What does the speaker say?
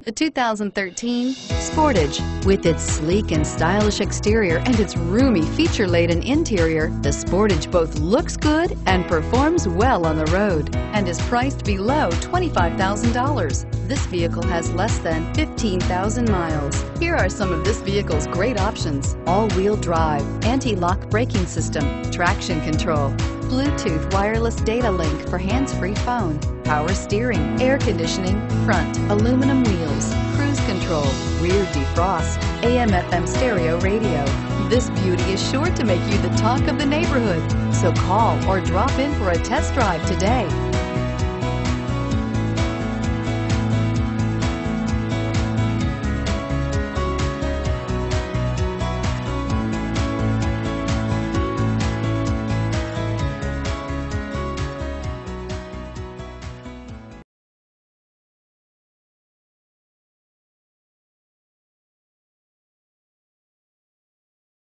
The 2013 Sportage. With its sleek and stylish exterior and its roomy feature-laden interior, the Sportage both looks good and performs well on the road and is priced below $25,000. This vehicle has less than 15,000 miles. Here are some of this vehicle's great options: all-wheel drive, anti-lock braking system, traction control, Bluetooth wireless data link for hands-free phone, power steering, air conditioning, front aluminum wheels, cruise control, rear defrost, AM/FM stereo radio. This beauty is sure to make you the talk of the neighborhood. So call or drop in for a test drive today.